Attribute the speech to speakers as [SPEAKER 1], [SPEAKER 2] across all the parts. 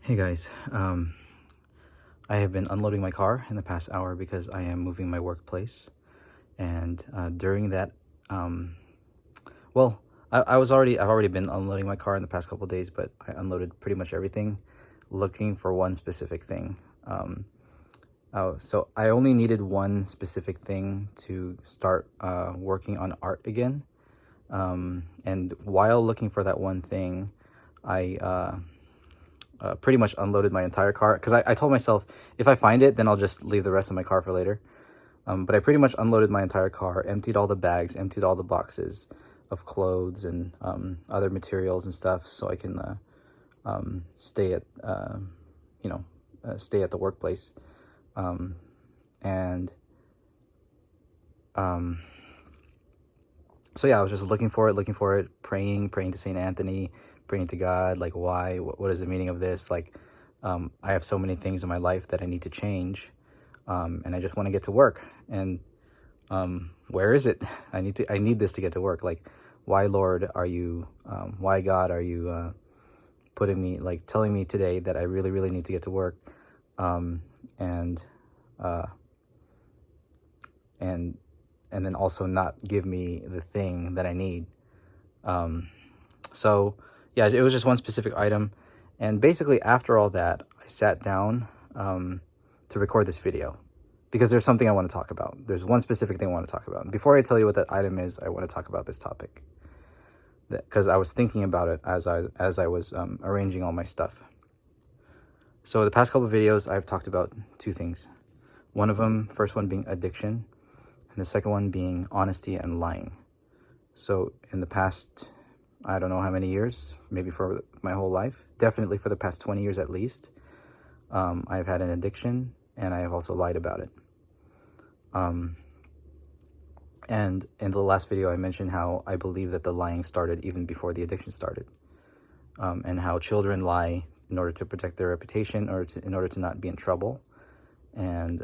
[SPEAKER 1] Hey guys, I have been unloading my car in the past hour because I am moving my workplace. And during that, um, well, I've already been unloading my car in the past couple of days, but I unloaded pretty much everything looking for one specific thing. So I only needed one specific thing to start working on art again. And while looking for that one thing, I pretty much unloaded my entire car because I told myself if I find it, then I'll just leave the rest of my car for later. But I pretty much unloaded my entire car, emptied all the bags, emptied all the boxes of clothes and other materials and stuff, so I can stay at stay at the workplace. And so yeah, I was just looking for it, praying to Saint Anthony, praying to God, like why, what is the meaning of this? Like, I have so many things in my life that I need to change, and I just want to get to work. And where is it? I need this to get to work. Like, why, Lord, are you, why, God, are you putting me, like, telling me today that I really, really need to get to work, and uh, and and then also not give me the thing that I need. So yeah, it was just one specific item. And basically after all that, I sat down to record this video because there's something I want to talk about. There's one specific thing I want to talk about. Before I tell you what that item is, I want to talk about this topic because I was thinking about it as I was arranging all my stuff. So the past couple of videos, I've talked about two things. One of them, first one being addiction, and the second one being honesty and lying. So in the past, I don't know how many years, maybe for my whole life, definitely for the past 20 years at least, I've had an addiction, and I have also lied about it. And in the last video, I mentioned how I believe that the lying started even before the addiction started, and how children lie in order to protect their reputation or in order to not be in trouble. And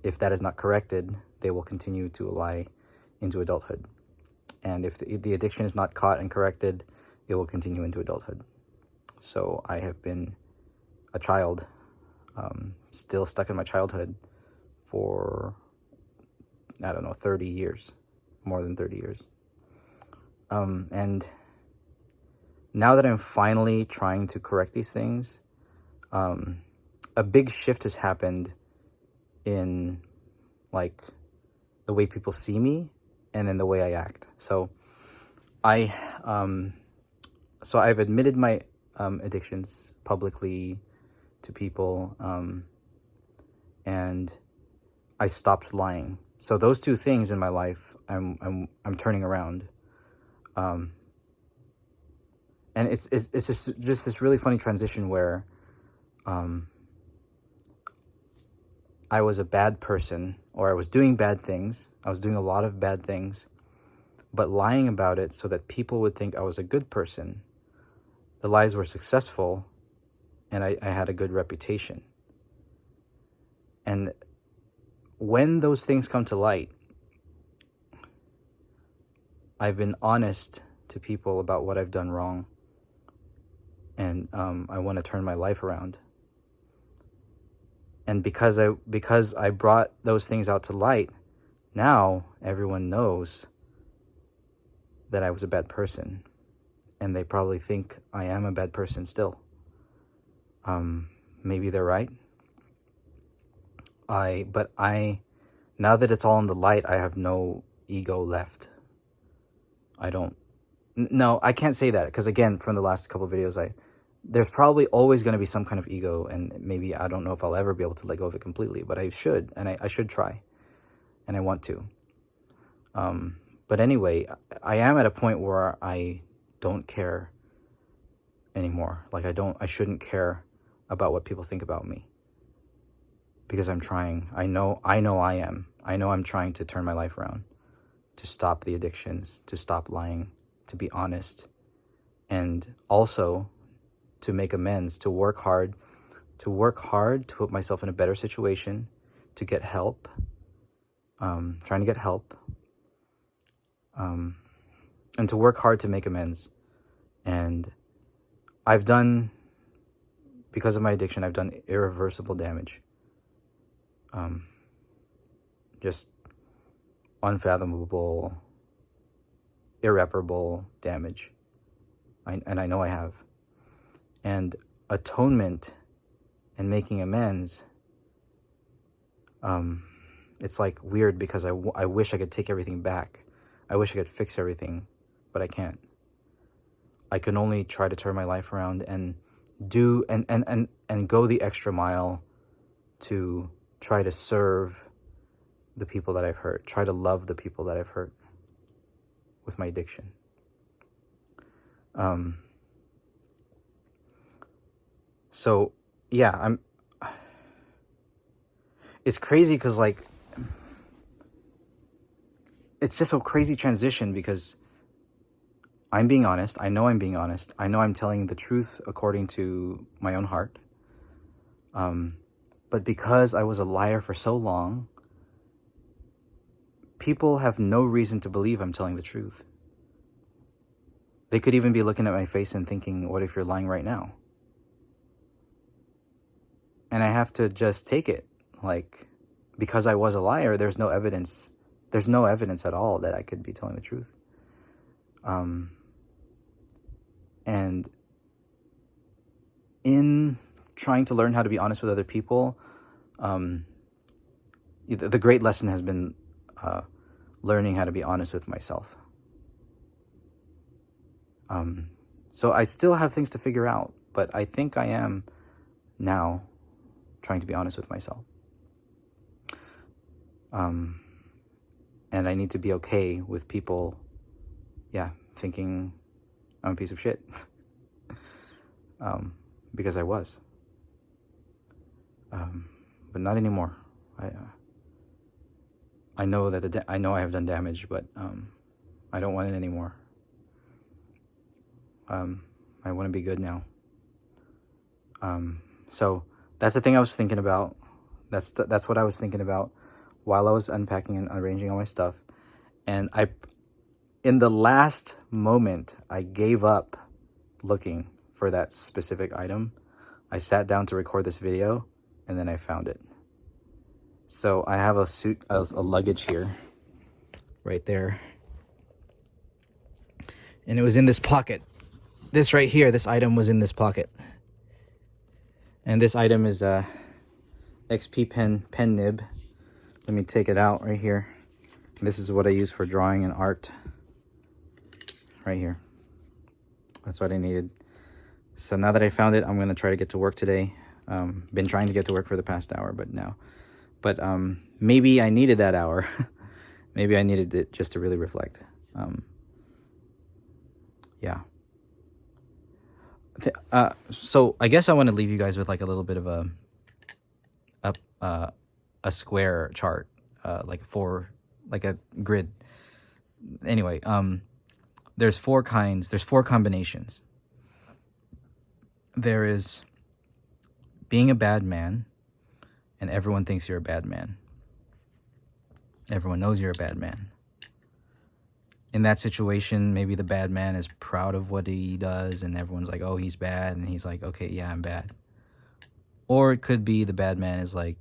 [SPEAKER 1] if that is not corrected, they will continue to lie into adulthood. And if the addiction is not caught and corrected, it will continue into adulthood. So I have been a child, still stuck in my childhood for, I don't know, 30 years, more than 30 years. And now that I'm finally trying to correct these things, a big shift has happened in, like, the way people see me and in the way I act. So I've admitted my addictions publicly to people, and I stopped lying. So those two things in my life, I'm turning around, and it's just this really funny transition where I was a bad person, or I was doing bad things. I was doing a lot of bad things, but lying about it so that people would think I was a good person. The lies were successful, and I had a good reputation. And when those things come to light, I've been honest to people about what I've done wrong, and I want to turn my life around. And because I brought those things out to light, now everyone knows that I was a bad person, and they probably think I am a bad person still. Maybe they're right. Now that it's all in the light, I have no ego left. No, I can't say that, because again, from the last couple of videos, there's probably always going to be some kind of ego, and maybe I don't know if I'll ever be able to let go of it completely, but I should, and I should try, and I want to. But anyway, I am at a point where I don't care anymore. Like, I shouldn't care about what people think about me, because I'm trying. I know I am. I know I'm trying to turn my life around, to stop the addictions, to stop lying, to be honest, and also to make amends, to work hard to put myself in a better situation, to get help, trying to get help, and to work hard to make amends. And I've done because of my addiction, I've done irreversible damage. Just unfathomable, irreparable damage. And I know I have. And atonement and making amends, it's like weird because I wish I could take everything back. I wish I could fix everything, but I can't. I can only try to turn my life around and do and go the extra mile to try to serve the people that I've hurt, try to love the people that I've hurt with my addiction. So yeah, it's crazy because like, it's just a crazy transition because I'm being honest. I know I'm being honest. I know I'm telling the truth according to my own heart. But because I was a liar for so long, people have no reason to believe I'm telling the truth. They could even be looking at my face and thinking, what if you're lying right now? And I have to just take it. Like, because I was a liar, there's no evidence. There's no evidence at all that I could be telling the truth. And in trying to learn how to be honest with other people, the great lesson has been learning how to be honest with myself. So I still have things to figure out, but I think I am now trying to be honest with myself. And I need to be okay with people, thinking I'm a piece of shit. Because I was. But not anymore. I know that I know I have done damage, but I don't want it anymore. I want to be good now. So that's the thing I was thinking about. That's what I was thinking about while I was unpacking and arranging all my stuff. And in the last moment, I gave up looking for that specific item. I sat down to record this video, and then I found it. So I have a luggage here, right there. And it was in this pocket. This right here, this item was in this pocket. And this item is a XP pen nib. Let me take it out right here. This is what I use for drawing and art. Right here. That's what I needed. So now that I found it, I'm going to try to get to work today. Been trying to get to work for the past hour, but now. But maybe I needed that hour. Maybe I needed it just to really reflect. Yeah. So I guess I want to leave you guys with like a little bit of a square chart, like a grid. Anyway, there's four combinations. There is being a bad man, and everyone thinks you're a bad man. Everyone knows you're a bad man. In that situation, maybe the bad man is proud of what he does, and everyone's like, oh, he's bad, and he's like, okay, yeah, I'm bad. Or it could be the bad man is like,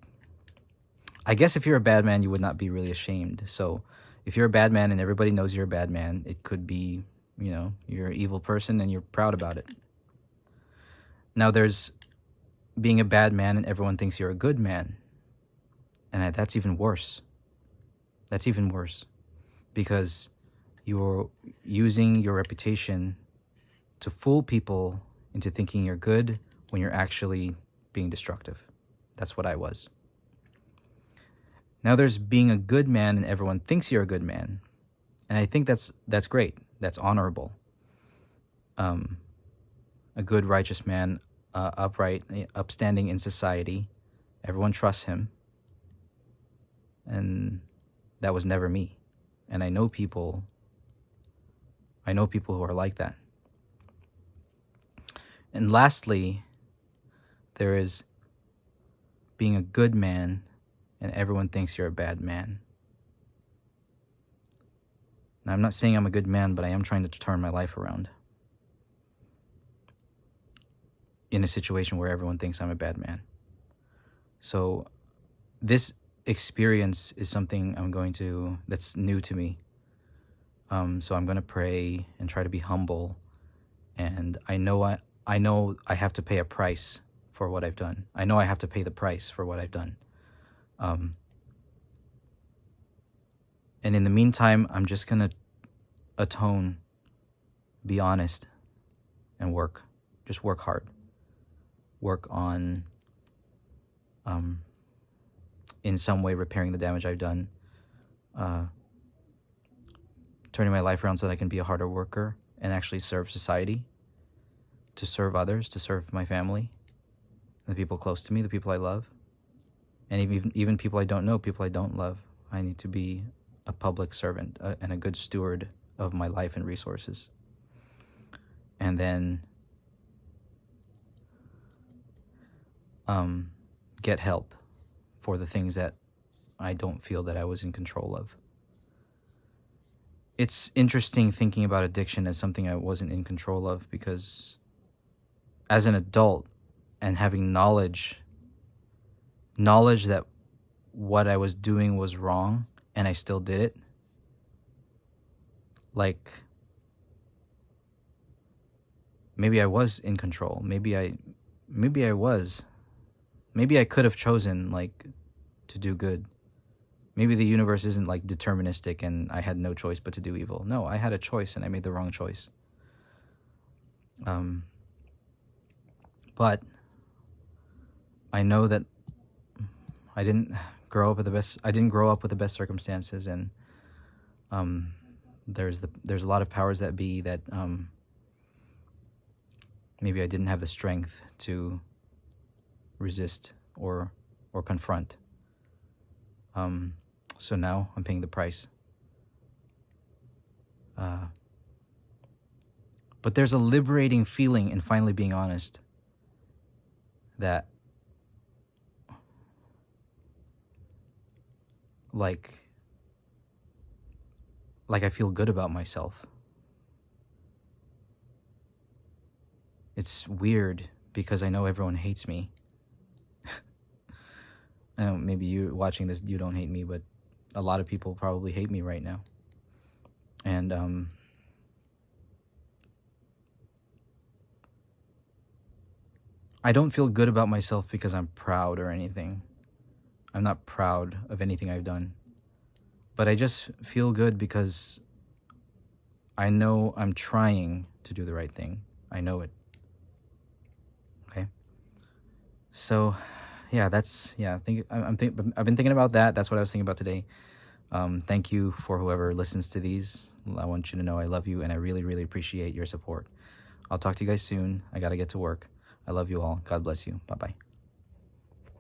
[SPEAKER 1] I guess if you're a bad man, you would not be really ashamed. So if you're a bad man and everybody knows you're a bad man, it could be, you're an evil person and you're proud about it. Now there's being a bad man and everyone thinks you're a good man. And that's even worse. That's even worse. Because you're using your reputation to fool people into thinking you're good when you're actually being destructive. That's what I was. Now there's being a good man and everyone thinks you're a good man. And I think that's great. That's honorable. A good, righteous man, upright, upstanding in society. Everyone trusts him. And that was never me. And I know people who are like that. And lastly, there is being a good man and everyone thinks you're a bad man. Now, I'm not saying I'm a good man, but I am trying to turn my life around. in a situation where everyone thinks I'm a bad man. So this experience is something that's new to me. So I'm going to pray and try to be humble. And I know I have to pay a price for what I've done. I know I have to pay the price for what I've done. And in the meantime, I'm just going to atone, be honest, and work. Just work hard. Work on, in some way, repairing the damage I've done. Turning my life around so that I can be a harder worker and actually serve society, to serve others, to serve my family, the people close to me, the people I love, and even people I don't know, people I don't love. I need to be a public servant and a good steward of my life and resources. And then get help for the things that I don't feel that I was in control of. It's interesting thinking about addiction as something I wasn't in control of, because as an adult and having knowledge that what I was doing was wrong and I still did it, like, maybe I was in control. Maybe I was. Maybe I could have chosen, like, to do good. Maybe the universe isn't, like, deterministic and I had no choice but to do evil. No, I had a choice and I made the wrong choice. But I know that I didn't grow up with the best circumstances, and there's a lot of powers that be that maybe I didn't have the strength to resist or confront. So now I'm paying the price. But there's a liberating feeling in finally being honest, that like I feel good about myself. It's weird because I know everyone hates me. I know maybe you watching this, you don't hate me, but a lot of people probably hate me right now. And I don't feel good about myself because I'm proud or anything. I'm not proud of anything I've done. But I just feel good because I know I'm trying to do the right thing. I know it. Okay? So, yeah, I've been thinking about that. That's what I was thinking about today. Thank you for whoever listens to these. I want you to know I love you and I really, really appreciate your support. I'll talk to you guys soon. I gotta get to work. I love you all. God bless you. Bye-bye.